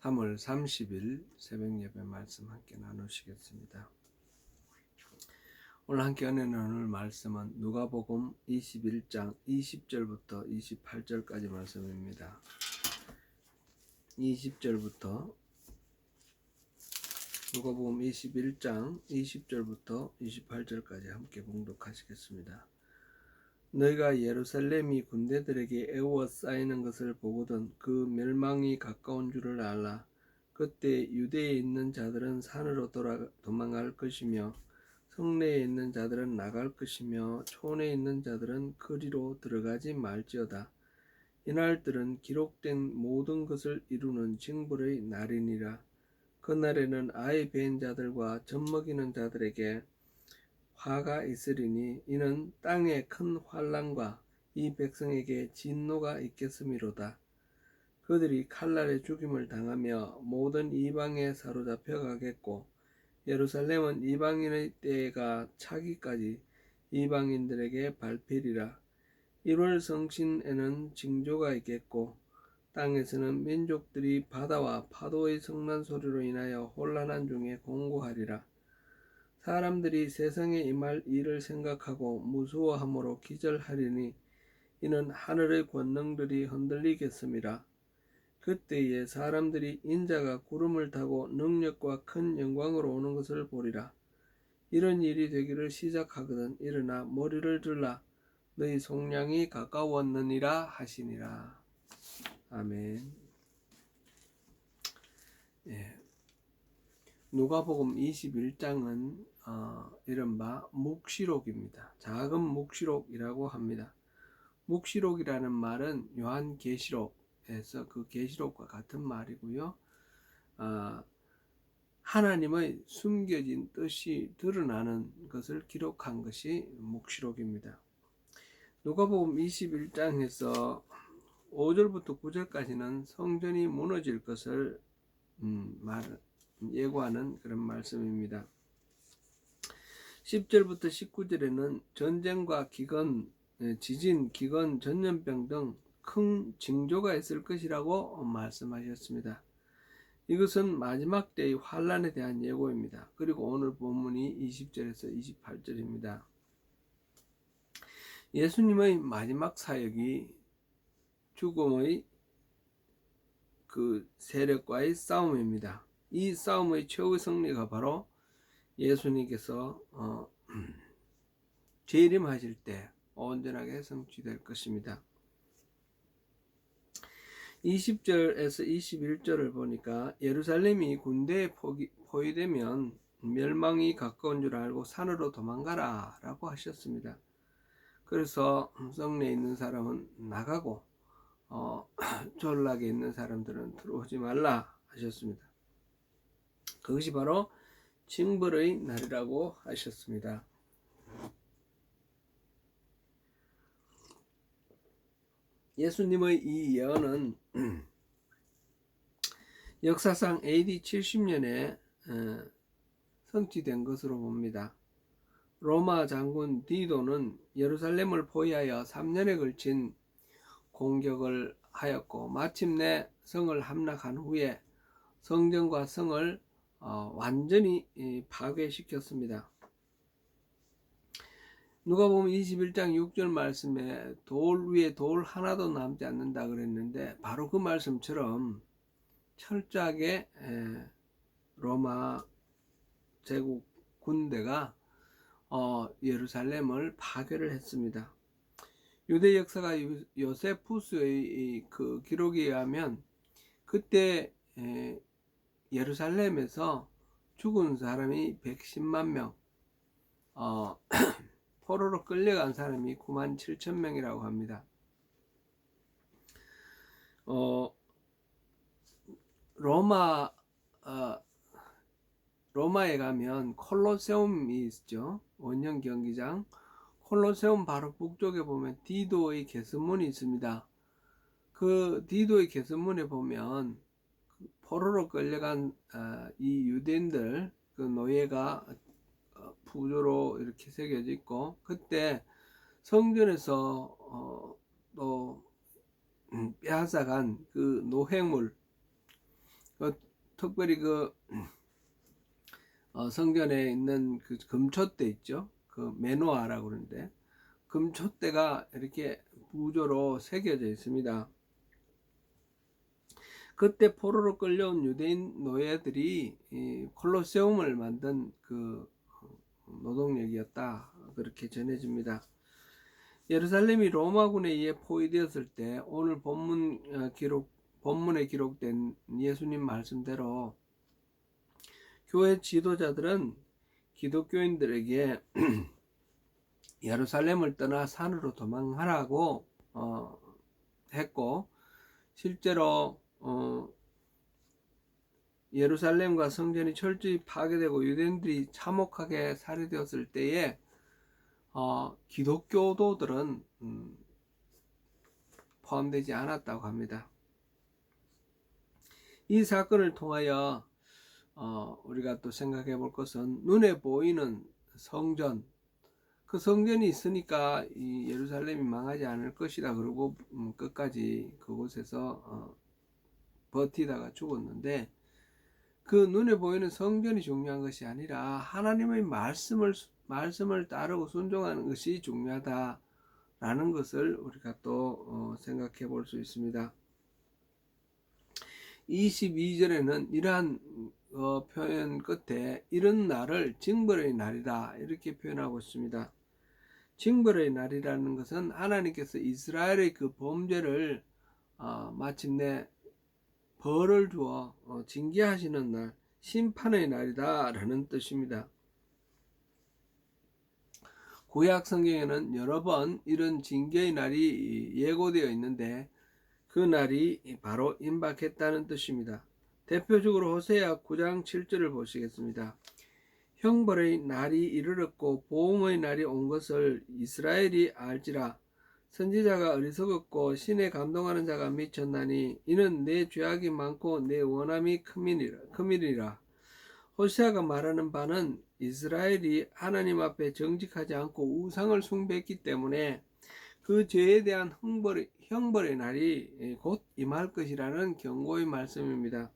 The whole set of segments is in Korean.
3월 30일 새벽 예배 말씀 함께 나누시겠습니다. 오늘 함께 은혜 나눌 말씀은 누가복음 21장 20절부터 28절까지 말씀입니다. 20절부터 누가복음 21장 20절부터 28절까지 함께 봉독하시겠습니다. 너희가 예루살렘이 군대들에게 에워싸이는 것을 보거든 그 멸망이 가까운 줄을 알라. 그때 유대에 있는 자들은 산으로 도망갈 것이며 성내에 있는 자들은 나갈 것이며 촌에 있는 자들은 거리로 들어가지 말지어다. 이날들은 기록된 모든 것을 이루는 징벌의 날이니라. 그날에는 아이 벤 자들과 젖먹이는 자들에게 화가 있으리니 이는 땅에 큰 환난과 이 백성에게 진노가 있겠음이로다. 그들이 칼날에 죽임을 당하며 모든 이방에 사로잡혀 가겠고 예루살렘은 이방인의 때가 차기까지 이방인들에게 밟히리라. 1월 성신에는 징조가 있겠고 땅에서는 민족들이 바다와 파도의 성난 소리로 인하여 혼란한 중에 공고하리라. 사람들이 세상에 임할 일을 생각하고 무서워함으로 기절하리니 이는 하늘의 권능들이 흔들리겠음이라. 그때에 사람들이 인자가 구름을 타고 능력과 큰 영광으로 오는 것을 보리라. 이런 일이 되기를 시작하거든 일어나 머리를 들라. 너희 속량이 가까웠느니라 하시니라. 아멘. 예. 누가복음 21장은 이른바 묵시록입니다. 작은 묵시록이라고 합니다. 묵시록이라는 말은 요한계시록에서 그 계시록과 같은 말이고요. 하나님의 숨겨진 뜻이 드러나는 것을 기록한 것이 묵시록입니다. 누가복음 21장에서 5절부터 9절까지는 성전이 무너질 것을 예고하는 그런 말씀입니다. 10절부터 19절에는 전쟁과 기근, 지진, 기근, 전염병 등 큰 징조가 있을 것이라고 말씀하셨습니다. 이것은 마지막 때의 환란에 대한 예고입니다. 그리고 오늘 본문이 20절에서 28절입니다. 예수님의 마지막 사역이 죽음의 그 세력과의 싸움입니다. 이 싸움의 최후의 승리가 바로 예수님께서 재림하실 때 온전하게 성취될 것입니다. 20절에서 21절을 보니까 예루살렘이 군대에 포위되면 멸망이 가까운 줄 알고 산으로 도망가라 라고 하셨습니다. 그래서 성내에 있는 사람은 나가고 졸락에 있는 사람들은 들어오지 말라 하셨습니다. 그것이 바로 징벌의 날이라고 하셨습니다. 예수님의 이 예언은 역사상 AD 70년에 성취된 것으로 봅니다. 로마 장군 디도는 예루살렘을 포위하여 3년에 걸친 공격을 하였고 마침내 성을 함락한 후에 성전과 성을 완전히 파괴시켰습니다. 누가복음 21장 6절 말씀에 돌 위에 돌 하나도 남지 않는다 그랬는데 바로 그 말씀처럼 철저하게 로마 제국 군대가 예루살렘을 파괴를 했습니다. 유대 역사가 요세푸스의 그 기록에 의하면 그때 예루살렘에서 죽은 사람이 110만 명, 포로로 끌려간 사람이 9만 7천 명이라고 합니다. 로마에 가면 콜로세움이 있죠. 원형 경기장. 콜로세움 바로 북쪽에 보면 디도의 개선문이 있습니다. 그 디도의 개선문에 보면 포로로 끌려간 이 유대인들 그 노예가 부조로 이렇게 새겨져 있고 그때 성전에서 또 빼앗아간 그 노획물 특별히 성전에 있는 그 금촛대 있죠. 그 메노아라고 그러는데 금촛대가 이렇게 부조로 새겨져 있습니다. 그때 포로로 끌려온 유대인 노예들이 이 콜로세움을 만든 그 노동력이었다, 그렇게 전해집니다. 예루살렘이 로마군에 의해 포위되었을 때 오늘 본문에 기록된 예수님 말씀대로 교회 지도자들은 기독교인들에게 예루살렘을 떠나 산으로 도망하라고 했고, 실제로 예루살렘과 성전이 철저히 파괴되고 유대인들이 참혹하게 살해되었을 때에 기독교도들은 포함되지 않았다고 합니다. 이 사건을 통하여 우리가 또 생각해 볼 것은 눈에 보이는 성전, 그 성전이 있으니까 이 예루살렘이 망하지 않을 것이다 그러고 끝까지 그곳에서 버티다가 죽었는데, 그 눈에 보이는 성전이 중요한 것이 아니라 하나님의 말씀을 따르고 순종하는 것이 중요하다라는 것을 우리가 또 생각해 볼 수 있습니다. 22절에는 이러한 표현 끝에 이런 날을 징벌의 날이다, 이렇게 표현하고 있습니다. 징벌의 날이라는 것은 하나님께서 이스라엘의 그 범죄를 마침내 벌을 주어 징계하시는 날, 심판의 날이다 라는 뜻입니다. 구약 성경에는 여러 번 이런 징계의 날이 예고되어 있는데 그 날이 바로 임박했다는 뜻입니다. 대표적으로 호세아 9장 7절을 보시겠습니다. 형벌의 날이 이르렀고 보응의 날이 온 것을 이스라엘이 알지라. 선지자가 어리석었고 신에 감동하는 자가 미쳤나니 이는 내 죄악이 많고 내 원함이 크밀이라. 호세아가 말하는 바는 이스라엘이 하나님 앞에 정직하지 않고 우상을 숭배했기 때문에 그 죄에 대한 형벌의 날이 곧 임할 것이라는 경고의 말씀입니다.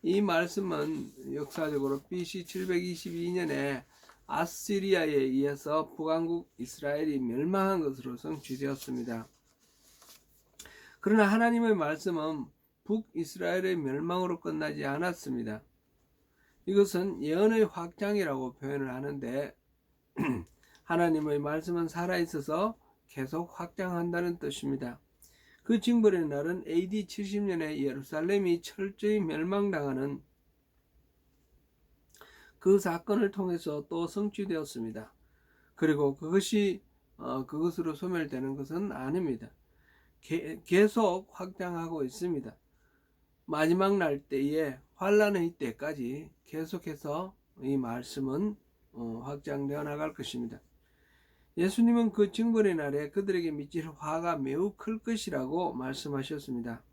이 말씀은 역사적으로 BC 722년에 아시리아에 의해서 북왕국 이스라엘이 멸망한 것으로 성취되었습니다. 그러나 하나님의 말씀은 북이스라엘의 멸망으로 끝나지 않았습니다. 이것은 예언의 확장이라고 표현을 하는데 하나님의 말씀은 살아있어서 계속 확장한다는 뜻입니다. 그 징벌의 날은 AD 70년에 예루살렘이 철저히 멸망당하는 그 사건을 통해서 또 성취되었습니다. 그리고 그것이 그것으로 소멸되는 것은 아닙니다. 계속 확장하고 있습니다. 마지막 날 때에 환란의 때까지 계속해서 이 말씀은 확장되어 나갈 것입니다. 예수님은 그 징벌의 날에 그들에게 미칠 화가 매우 클 것이라고 말씀하셨습니다.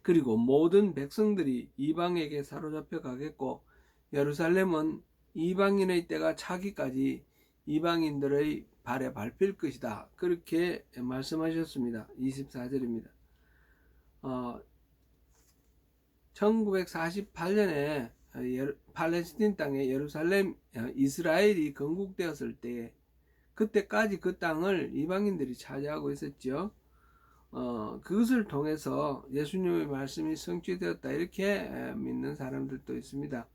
그리고 모든 백성들이 이방에게 사로잡혀 가겠고 예루살렘은 이방인의 때가 차기까지 이방인들의 발에 밟힐 것이다, 그렇게 말씀하셨습니다. 24절입니다. 1948년에 팔레스틴 땅에 예루살렘, 이스라엘이 건국되었을 때 그때까지 그 땅을 이방인들이 차지하고 있었죠. 그것을 통해서 예수님의 말씀이 성취되었다, 이렇게 믿는 사람들도 있습니다.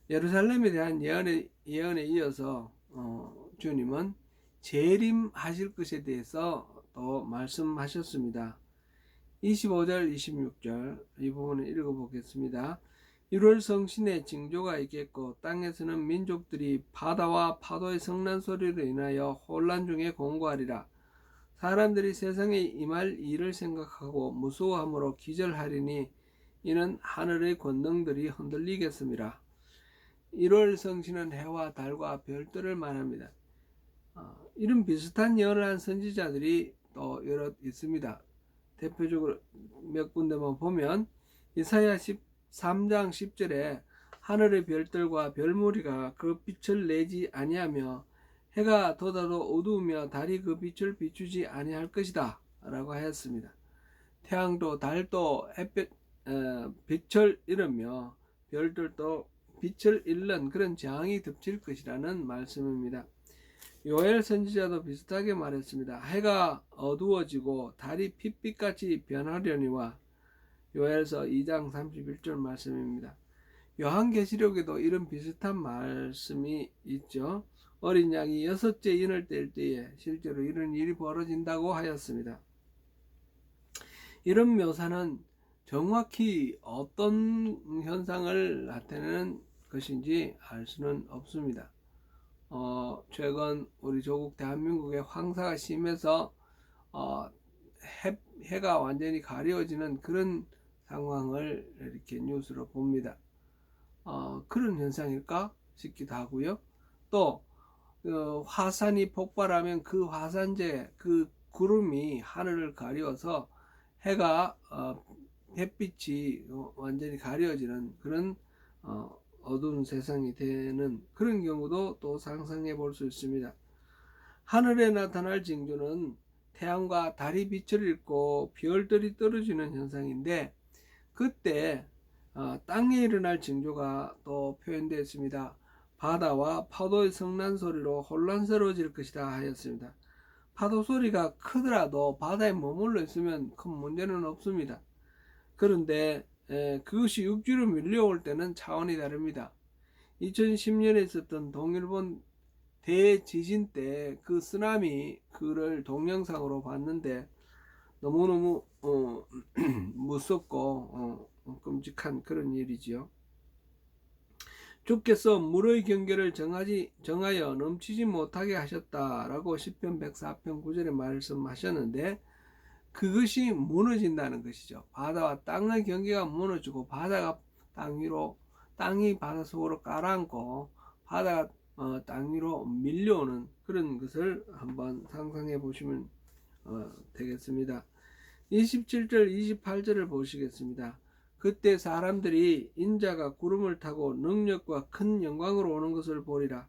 예루살렘에 대한 예언에 이어서 주님은 재림하실 것에 대해서 또 말씀하셨습니다. 25절 26절 이 부분을 읽어보겠습니다. 1월 성신의 징조가 있겠고 땅에서는 민족들이 바다와 파도의 성난 소리로 인하여 혼란 중에 공고하리라. 사람들이 세상에 임할 일을 생각하고 무서워함으로 기절하리니 이는 하늘의 권능들이 흔들리겠습니다. 1월 성신은 해와 달과 별들을 말합니다. 이런 비슷한 예언을 한 선지자들이 또 여러 있습니다. 대표적으로 몇 군데만 보면 이사야 13장 10절에 하늘의 별들과 별무리가 그 빛을 내지 아니하며 해가 돋아도 어두우며 달이 그 빛을 비추지 아니할 것이다 라고 하였습니다. 태양도 달도 빛을 잃으며 별들도 빛을 잃는 그런 재앙이 덮칠 것이라는 말씀입니다. 요엘 선지자도 비슷하게 말했습니다. 해가 어두워지고 달이 핏빛같이 변하려니와 요엘서 2장 31절 말씀입니다. 요한계시록에도 이런 비슷한 말씀이 있죠. 어린 양이 6째 인을 뗄 때에 실제로 이런 일이 벌어진다고 하였습니다. 이런 묘사는 정확히 어떤 현상을 나타내는 것인지 알 수는 없습니다. 최근 우리 조국 대한민국의 황사가 심해서 해가 완전히 가려지는 그런 상황을 이렇게 뉴스로 봅니다. 그런 현상일까 싶기도 하고요. 또 화산이 폭발하면 그 화산재, 그 구름이 하늘을 가려서 해가 햇빛이 완전히 가려지는 그런 어두운 세상이 되는 그런 경우도 또 상상해 볼 수 있습니다. 하늘에 나타날 징조는 태양과 달이 빛을 잃고 별들이 떨어지는 현상인데, 그때 땅에 일어날 징조가 또 표현되어 있습니다. 바다와 파도의 성난 소리로 혼란스러워질 것이다 하였습니다. 파도 소리가 크더라도 바다에 머물러 있으면 큰 문제는 없습니다. 그런데 그것이 육지로 밀려올 때는 차원이 다릅니다. 2010년에 있었던 동일본 대지진 때 그 쓰나미 그를 동영상으로 봤는데 너무너무 무섭고 끔찍한 그런 일이지요. 주께서 물의 경계를 정하여 넘치지 못하게 하셨다라고 시편 104편 9절에 말씀하셨는데, 그것이 무너진다는 것이죠. 바다와 땅의 경계가 무너지고 바다가 땅이 바다 속으로 가라앉고 바다가 땅 위로 밀려오는 그런 것을 한번 상상해 보시면 되겠습니다. 27절 28절을 보시겠습니다. 그때 사람들이 인자가 구름을 타고 능력과 큰 영광으로 오는 것을 보리라.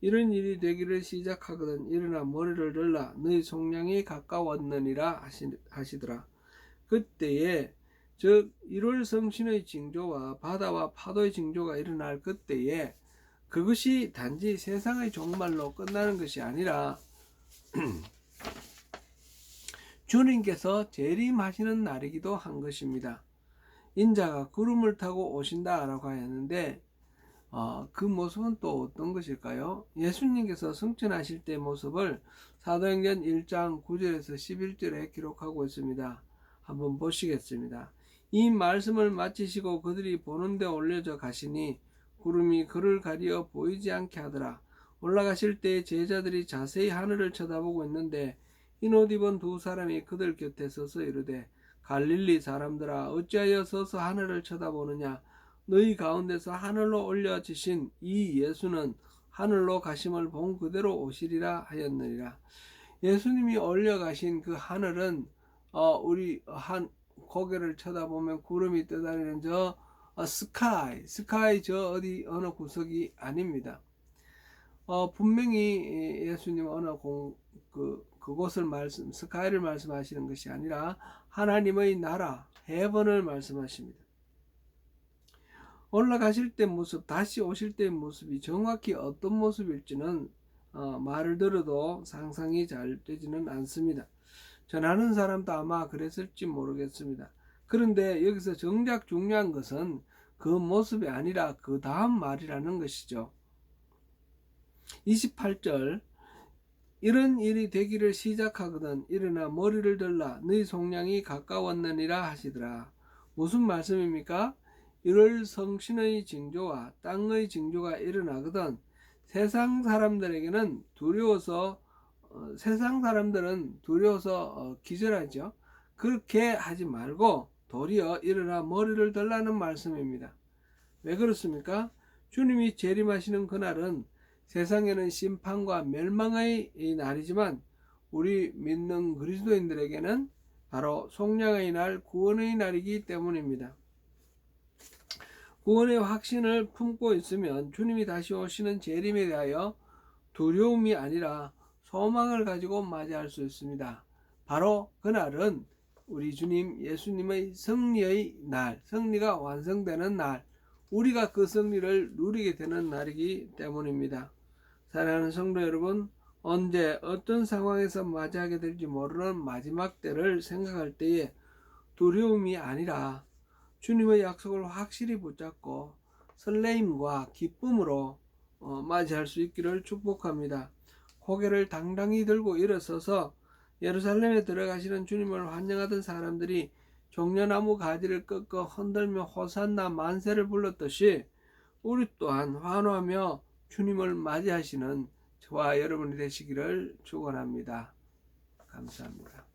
이런 일이 되기를 시작하거든 일어나 머리를 들라 너희 속량이 가까웠느니라 하시더라. 그때에 즉 1월 성신의 징조와 바다와 파도의 징조가 일어날 그때에 그것이 단지 세상의 종말로 끝나는 것이 아니라 주님께서 재림하시는 날이기도 한 것입니다. 인자가 구름을 타고 오신다라고 하였는데 그 모습은 또 어떤 것일까요? 예수님께서 승천하실 때 모습을 사도행전 1장 9절에서 11절에 기록하고 있습니다. 한번 보시겠습니다. 이 말씀을 마치시고 그들이 보는 데 올려져 가시니 구름이 그를 가리어 보이지 않게 하더라. 올라가실 때 제자들이 자세히 하늘을 쳐다보고 있는데 흰 옷 입은 두 사람이 그들 곁에 서서 이르되 갈릴리 사람들아 어찌하여 서서 하늘을 쳐다보느냐. 너희 가운데서 하늘로 올려지신 이 예수는 하늘로 가심을 본 그대로 오시리라 하였느니라. 예수님이 올려가신 그 하늘은 우리 고개를 쳐다보면 구름이 떠다니는 저 스카이 저 어느 구석이 아닙니다. 분명히 예수님 어느 그곳을 스카이를 말씀하시는 것이 아니라 하나님의 나라 헤븐을 말씀하십니다. 올라가실 때 모습, 다시 오실 때의 모습이 정확히 어떤 모습일지는 말을 들어도 상상이 잘 되지는 않습니다. 전하는 사람도 아마 그랬을지 모르겠습니다. 그런데 여기서 정작 중요한 것은 그 모습이 아니라 그 다음 말이라는 것이죠. 28절 이런 일이 되기를 시작하거든 일어나 머리를 들라 너희 속량이 가까웠느니라 하시더라. 무슨 말씀입니까? 1월 성신의 징조와 땅의 징조가 일어나거든 세상 사람들은 두려워서 기절하죠. 그렇게 하지 말고 도리어 일어나 머리를 들라는 말씀입니다. 왜 그렇습니까? 주님이 재림하시는 그날은 세상에는 심판과 멸망의 날이지만 우리 믿는 그리스도인들에게는 바로 속량의 날, 구원의 날이기 때문입니다. 구원의 확신을 품고 있으면 주님이 다시 오시는 재림에 대하여 두려움이 아니라 소망을 가지고 맞이할 수 있습니다. 바로 그날은 우리 주님 예수님의 승리의 날, 승리가 완성되는 날, 우리가 그 승리를 누리게 되는 날이기 때문입니다. 사랑하는 성도 여러분, 언제 어떤 상황에서 맞이하게 될지 모르는 마지막 때를 생각할 때에 두려움이 아니라 주님의 약속을 확실히 붙잡고 설레임과 기쁨으로 맞이할 수 있기를 축복합니다. 고개를 당당히 들고 일어서서 예루살렘에 들어가시는 주님을 환영하던 사람들이 종려나무 가지를 꺾어 흔들며 호산나 만세를 불렀듯이 우리 또한 환호하며 주님을 맞이하시는 저와 여러분이 되시기를 축원합니다. 감사합니다.